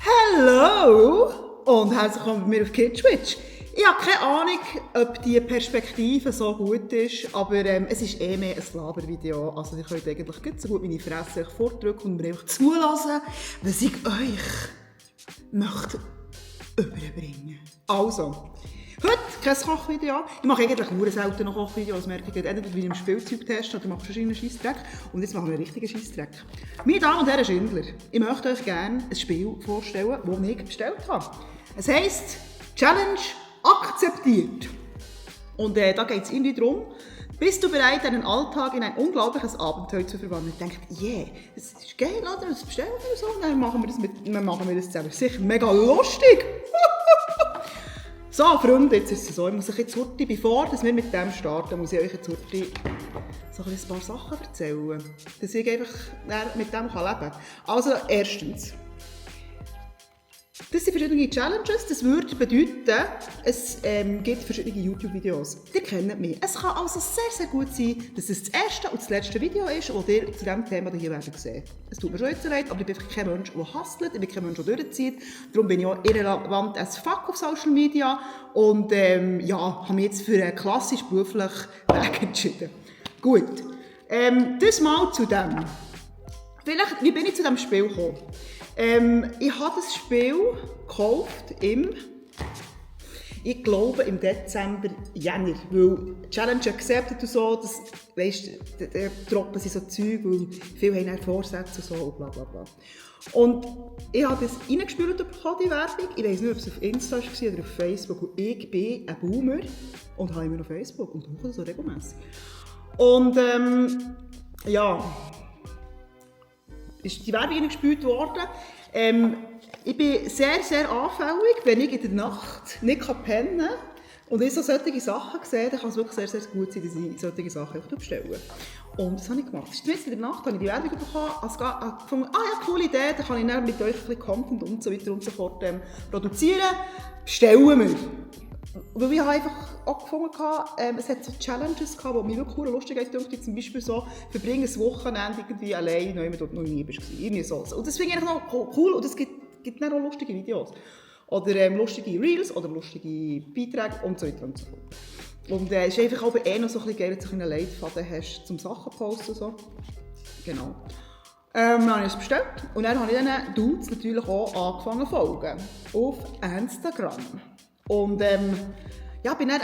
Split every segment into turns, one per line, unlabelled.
Hallo und herzlich willkommen bei mir auf KidSwitch. Ich habe keine Ahnung, ob die Perspektive so gut ist, aber es ist eh mehr ein Labervideo. Also ihr könnt eigentlich gut so gut meine Fresse vordrücken und mir einfach zulassen, was ich euch möchte überbringen. Also, heute kein Kochvideo. Ich mache eigentlich nur selten noch Kochvideos, merke ich. Entweder wie ich im Spielzeug teste oder mache ich einen Scheissdreck. Und jetzt machen wir einen richtigen Scheissdreck. Meine Damen und Herren Schindler, ich möchte euch gerne ein Spiel vorstellen, das ich bestellt habe. Es heisst Challenge akzeptiert. Und da geht es irgendwie darum, bist du bereit, deinen Alltag in ein unglaubliches Abenteuer zu verwandeln? Ich denke, yeah, das ist geil, oder? Das bestellen wir so. Und dann machen wir das zusammen. Sicher mega lustig. So, Freunde, jetzt ist es so, ich muss euch jetzt heute, bevor wir mit dem starten, muss ich euch jetzt heute so ein paar Sachen erzählen, dass ich einfach mit dem leben kann. Also, erstens, das sind verschiedene Challenges, das würde bedeuten, es gibt verschiedene YouTube-Videos. Ihr kennt mich. Es kann also sehr, sehr gut sein, dass es das erste und das letzte Video ist, das ihr zu diesem Thema hier werdet sehen. Es tut mir schon jetzt leid, aber ich bin einfach kein Mensch, der hustelt, ich bin kein Mensch, der durchzieht. Darum bin ich auch irrelevant as fuck auf Social Media und habe mich jetzt für einen klassisch beruflichen Weg entschieden. Gut, das mal zu dem. Vielleicht, wie bin ich zu diesem Spiel gekommen? Ich habe das Spiel gekauft ich glaube im Dezember, Jänner, weil Challenge Accepted und so, das, weisst, da droppen sie so Zeug, weil viele haben dann Vorsätze und so und bla bla bla. Und ich habe das reingespielt bekommen, die Werbung. Ich weiss nicht, ob es auf Insta war oder auf Facebook. Und ich bin ein Boomer und habe immer noch Facebook und mache das so regelmässig. Und ist die Werbung gespielt worden. Ich bin sehr, sehr anfällig, wenn ich in der Nacht nicht pennen kann und ich so solche Sachen sehe, dann kann es wirklich sehr, sehr gut sein, dass ich solche Sachen bestelle. Und das habe ich gemacht. In der Nacht habe ich die Werbung bekommen, habe gefunden, coole Idee, dann kann ich dann mit euch ein bisschen Content und so weiter und so fort produzieren. Bestellen wir! Weil ich einfach auch gefunden habe, es hat so Challenges gehabt, die mich wirklich lustig gedacht, zum Beispiel so, verbringe ein Wochenende irgendwie allein, wenn du dort noch nie bist. Irgendwie so. Und das finde ich noch cool und es gibt dann auch lustige Videos. Oder lustige Reels oder lustige Beiträge und so weiter und so fort. Und es ist einfach auch noch so ein bisschen geil, dass du einen Leitfaden hast zum Sachen posten. So. Genau. Dann habe ich es bestellt und dann habe ich diesen Dudes natürlich auch angefangen zu folgen. Auf Instagram. Und bin dann,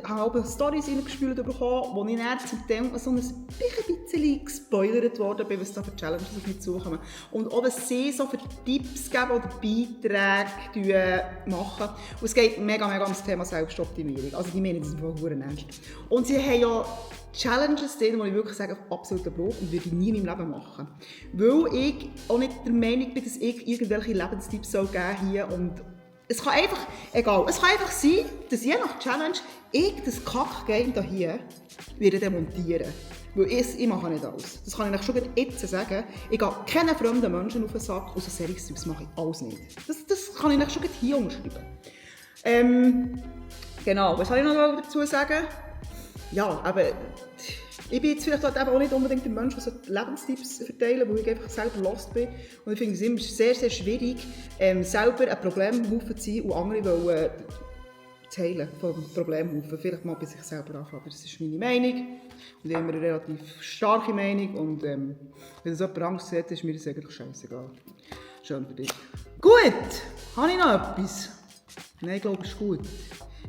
habe auch Storys reingespült bekommen, wo ich dann zum Teil so ein bisschen gespoilert worden bin, was da für Challenges auf mich zukommen. Und auch, was sie so für Tipps geben oder Beiträge machen. Und es geht mega um das Thema Selbstoptimierung. Also die meinen das einfach sehr ernst. Und sie haben ja Challenges drin, die ich wirklich sage, absoluter Bruch und würde ich nie in meinem Leben machen. Weil ich auch nicht der Meinung bin, dass ich irgendwelche Lebenstipps geben hier und es kann einfach sein, dass je nach Challenge ich das Kack-Game hier werde demontieren. Weil ich mache nicht alles. Das kann ich euch schon jetzt sagen. Ich gehe keinen fremden Menschen auf den Sack und so Serious mache ich alles nicht. Das kann ich euch schon hier umschreiben. Genau, was soll ich noch dazu sagen? Ja, aber ich bin jetzt vielleicht auch nicht unbedingt der Mensch, der so Lebenstipps verteilen, weil ich einfach selber lost bin. Und ich finde es immer sehr, sehr schwierig, selber ein Problemhaufen zu sein und andere zu heilen vom Problemhaufen. Vielleicht mal bei sich selber anfangen, aber das ist meine Meinung. Und ich habe immer eine relativ starke Meinung. Und wenn das jemand Angst hat, ist mir das eigentlich scheißegal. Schön für dich. Gut, habe ich noch etwas? Nein, ich glaube, es ist gut.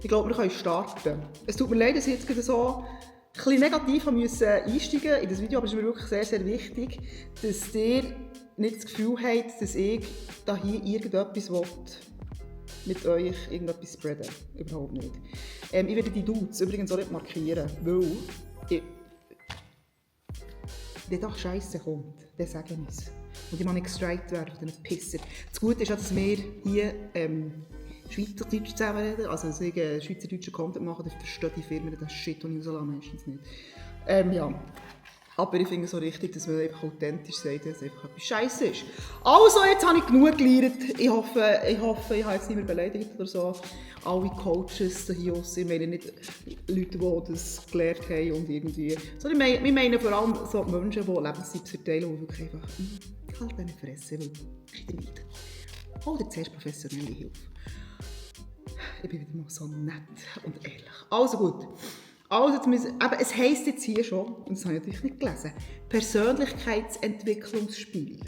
Ich glaube, wir können starten. Es tut mir leid, dass ich jetzt gerade so ein bisschen negativ einsteigen in das Video, aber es ist mir wirklich sehr, sehr wichtig, dass ihr nicht das Gefühl habt, dass ich da hier irgendetwas mit euch irgendetwas spreaden. Überhaupt nicht. Ich werde die Dudes übrigens auch nicht markieren, weil wenn da Scheiße kommt, dann sagen wir es. Und ich muss nicht gestrikt werden von diesen Pisser. Das Gute ist auch, dass wir hier Schweizerdeutsch zusammenreden, also wenn ich schweizerdeutschen Content mache, dann verstehen die Firmen den Shit, den ich rauslasse, meistens nicht. Aber ich finde es so richtig, dass man einfach authentisch sagt, dass es einfach etwas Scheisse ist. Also, jetzt habe ich genug gelernt. Ich hoffe, ich habe jetzt niemanden beleidigt oder so. Alle Coaches hier draussen, ich meine nicht Leute, die das gelernt haben und irgendwie... Sondern wir meinen vor allem so Menschen, die Lebenstipps verteilen, die wirklich einfach... halt deine Fresse, weil ich nicht. oder zuerst professionelle Hilfe. Ich bin wieder mal so nett und ehrlich. Also gut. Also, aber es heisst jetzt hier schon, und das habe ich natürlich nicht gelesen, Persönlichkeitsentwicklungsspiel.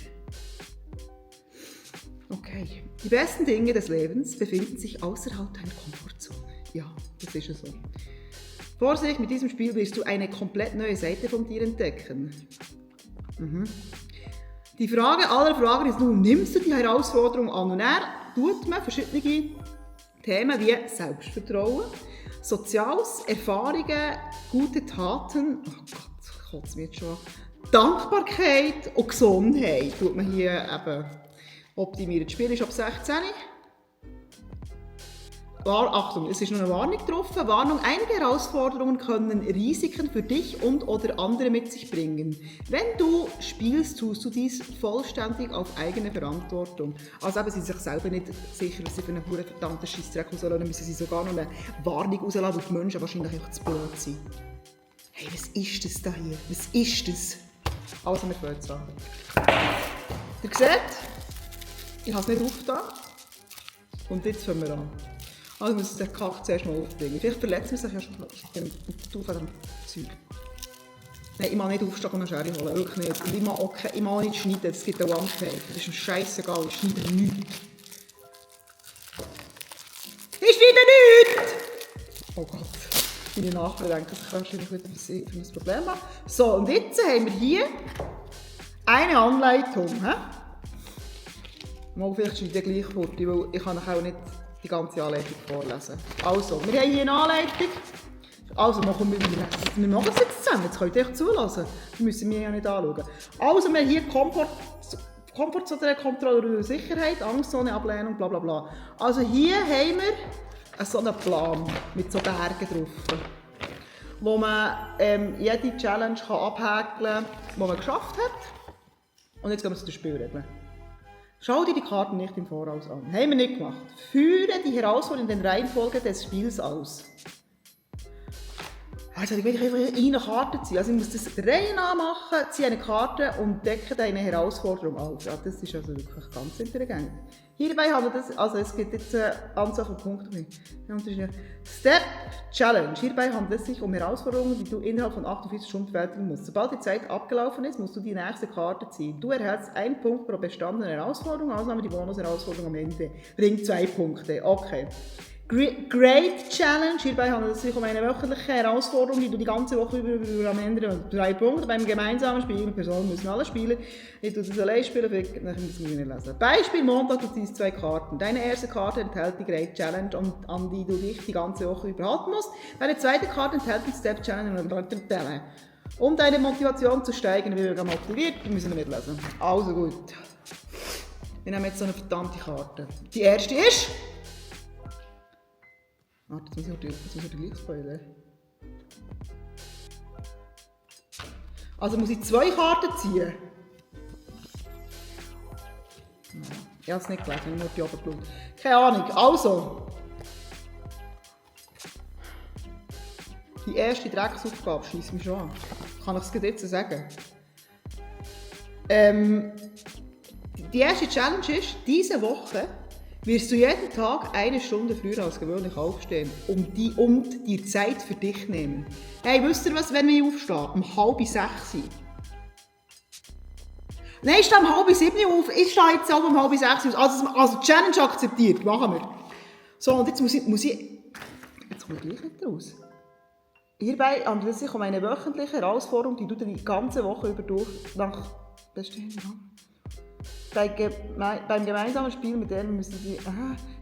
Okay. Die besten Dinge des Lebens befinden sich außerhalb deiner Komfortzone. Ja, das ist ja so. Vorsicht, mit diesem Spiel wirst du eine komplett neue Seite von dir entdecken. Die Frage aller Fragen ist nun, nimmst du die Herausforderung an? Und er tut man verschiedene Themen wie Selbstvertrauen, Soziales, Erfahrungen, gute Taten, oh Gott, kotzt mir jetzt schon, Dankbarkeit und Gesundheit tut man hier eben optimieren. Das Spiel ist ab 16. Achtung, es ist noch eine Warnung drauf. Warnung, einige Herausforderungen können Risiken für dich und/oder andere mit sich bringen. Wenn du spielst, tust du dies vollständig auf eigene Verantwortung. Also eben, sie sind sich selber nicht sicher, was sie für einen verdammten Scheissdreck rauslassen, dann müssen sie sogar noch eine Warnung rauslassen, weil die Menschen wahrscheinlich einfach zu blöd sind. Hey, was ist das da hier? Was ist das? Also, wir fangen jetzt an. Ihr seht, ich habe es nicht aufgetan. Und jetzt fangen wir an. Also muss ich den Kack zuerst mal aufbringen. Vielleicht verletzt man sich ja schon auf dem Zeug. Nein, ich mag nicht aufstehen und eine Schere holen, wirklich nicht. Und ich mag nicht schneiden, es gibt eine One-Take. Das ist mir scheissegal, ich schneide nichts. Ich schneide nichts! Oh Gott, meine Nachbarn denken, das kannst du nicht wieder für ein Problem haben. So, und jetzt haben wir hier eine Anleitung. Mal vielleicht schneide ich gleich fort, weil ich kann auch nicht die ganze Anleitung vorlesen. Also, wir haben hier eine Anleitung. Also, wir machen es jetzt zusammen. Jetzt könnt ihr euch zulassen. Das müssen wir ja nicht anschauen. Also, wir haben hier Komfortzone, Kontrolle und Sicherheit, Angstzone, Ablehnung, bla bla bla. Also, hier haben wir so einen Plan mit so Bergen drauf, wo man jede Challenge kann abhäkeln kann, die man geschafft hat. Und jetzt gehen wir zu den Spielregeln. Schau dir die Karten nicht im Voraus an. Haben wir nicht gemacht. Führe die Herausforderung in der Reihenfolge des Spiels aus. Also ich will einfach eine Karte ziehen. Also ich muss das der Reihe nach machen, ziehe eine Karte und decke deine Herausforderung auf. Ja, das ist also wirklich ganz intelligent. Hierbei handelt es, also es gibt jetzt eine Anzahl von Punkten. Step Challenge. Hierbei handelt es sich um Herausforderungen, die du innerhalb von 48 Stunden bewältigen musst. Sobald die Zeit abgelaufen ist, musst du die nächste Karte ziehen. Du erhältst 1 Punkt pro bestandene Herausforderung, Ausnahme die Bonus-Herausforderung am Ende. Bringt 2 Punkte. Okay. Great Challenge. Hierbei handelt es sich um eine wöchentliche Herausforderung, die du die ganze Woche über am Ende 3 Punkte. Beim gemeinsamen Spiel mit Personen müssen alle spielen. Ich tue das allein spielen, dann müssen wir nicht lesen. Beispiel Montag, du ziehst 2 Karten. Deine erste Karte enthält die Great Challenge, an die du dich die ganze Woche überhalten musst. Deine zweite Karte enthält die Step Challenge und um deine Motivation zu steigern, wie wir motiviert, müssen wir nicht lesen. Also gut. Wir nehmen jetzt so eine verdammte Karte. Die erste ist... Warte, jetzt muss ich gleich spoilern. Also muss ich 2 Karten ziehen? Ich habe es nicht gelesen, ich habe nur die oben geschaut. Keine Ahnung. Also. Die erste Drecksaufgabe scheisst mich schon an. Kann ich es jetzt sagen? Die erste Challenge ist, diese Woche wirst du jeden Tag 1 Stunde früher als gewöhnlich aufstehen und dir Zeit für dich nehmen. Hey, wisst ihr was, wenn wir aufstehen? Um 5:30. Nein, ich stehe um 6:30 auf. Ich stehe jetzt auch um 5:30 auf. Also Challenge akzeptiert, machen wir. So, und jetzt muss ich jetzt komme ich gleich nicht raus. Hierbei handelt es sich um eine wöchentliche Herausforderung, die du die ganze Woche über nach bestehen. Beim gemeinsamen Spiel mit denen müssen sie...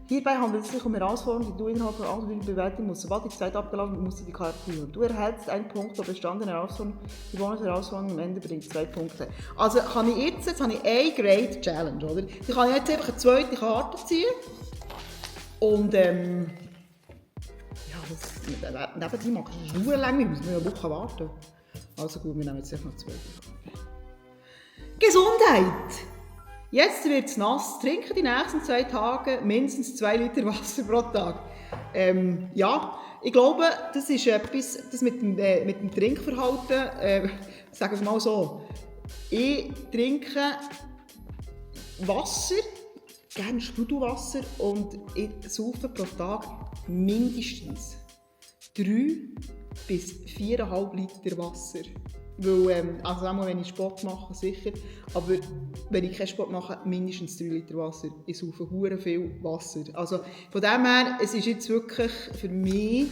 Hierbei handelt es sich um Herausforderungen, die du innerhalb von anderen bewältigen musst. Sobald die Zeit abgelaufen ist, musst du die Karte ziehen. Du erhältst 1 Punkt pro bestandene Herausforderung. Die Bonus-Herausforderung am Ende bringt 2 Punkte. Also kann ich jetzt habe ich eine Great Challenge, oder? Ich kann jetzt einfach eine zweite Karte ziehen. Und neben die mag ich nur lang, wir müssen eine Woche warten. Also gut, wir nehmen jetzt einfach noch 2 Karte. Gesundheit! Jetzt wird es nass. Trinke die nächsten 2 Tage mindestens 2 Liter Wasser pro Tag. Ja, ich glaube, das ist etwas, das mit dem Trinkverhalten, sagen wir mal so. Ich trinke Wasser gerne Sprudelwasser und ich saufe pro Tag mindestens 3 bis 4,5 Liter Wasser. Weil, also auch wenn ich Sport mache, sicher, aber wenn ich keinen Sport mache, mindestens 3 Liter Wasser. Ich saufe hure viel Wasser. Also von dem her, es ist jetzt wirklich für mich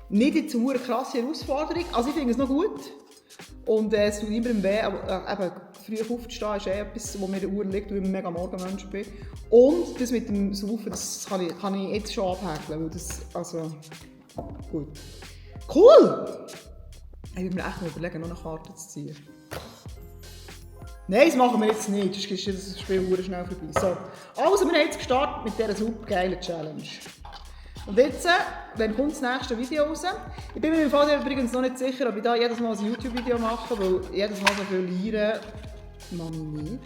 nicht jetzt eine krasse Herausforderung. Also ich finde es noch gut. Und es tut niemandem weh, aber eben, früh aufzustehen ist etwas, was mir in der Uhr liegt, weil ich ein mega Morgenmensch bin. Und das mit dem Saufen, das kann ich jetzt schon abhäkeln, weil das, also, gut. Cool! Ich würde mir echt mal überlegen, noch eine Karte zu ziehen. Nein, das machen wir jetzt nicht, sonst ist das Spiel sehr schnell vorbei. So, also wir haben jetzt gestartet mit dieser super geilen Challenge. Und jetzt, wann kommt das nächste Video raus? Ich bin mir im Fall übrigens noch nicht sicher, ob ich da jedes Mal ein YouTube-Video mache, weil jedes Mal so viel lernen mache ich nicht.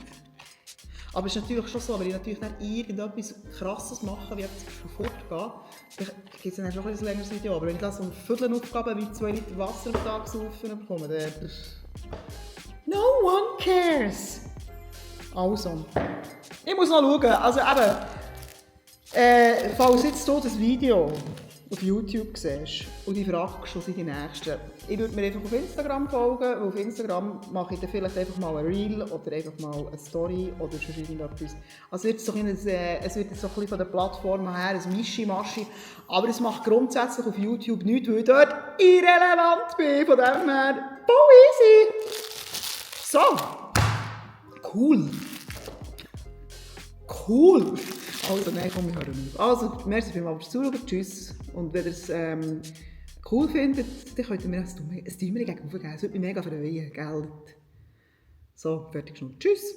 Aber es ist natürlich schon so, wenn ich natürlich nicht irgendetwas Krasses mache, wie jetzt schon fortgehen, dann gibt es dann schon ein längeres Video. Aber wenn ich da so eine Viertelaufgabe wie 2 Liter Wasser am Tag saufen bekomme, dann... No one cares! Also, ich muss noch schauen, also eben... falls jetzt hier das Video auf YouTube siehst und dich fragst, was sind die nächsten, ich würde mir einfach auf Instagram folgen, weil auf Instagram mache ich dann vielleicht einfach mal ein Reel oder einfach mal eine Story oder sonst irgendetwas. Also es wird jetzt so ein bisschen von der Plattform her ein Mischi-Maschi, aber es macht grundsätzlich auf YouTube nichts, weil ich dort irrelevant bin, von dem her, easy! So, cool! Cool! Also, nein, komm, wir hören auf. Also, merci vielmals fürs Zuschauen, tschüss. Und wenn ihr es cool findet, dann könnt ihr mir ein Däumchen gegen aufgeben. Das würde mich mega freuen, Geld. So, fertig schon. Tschüss!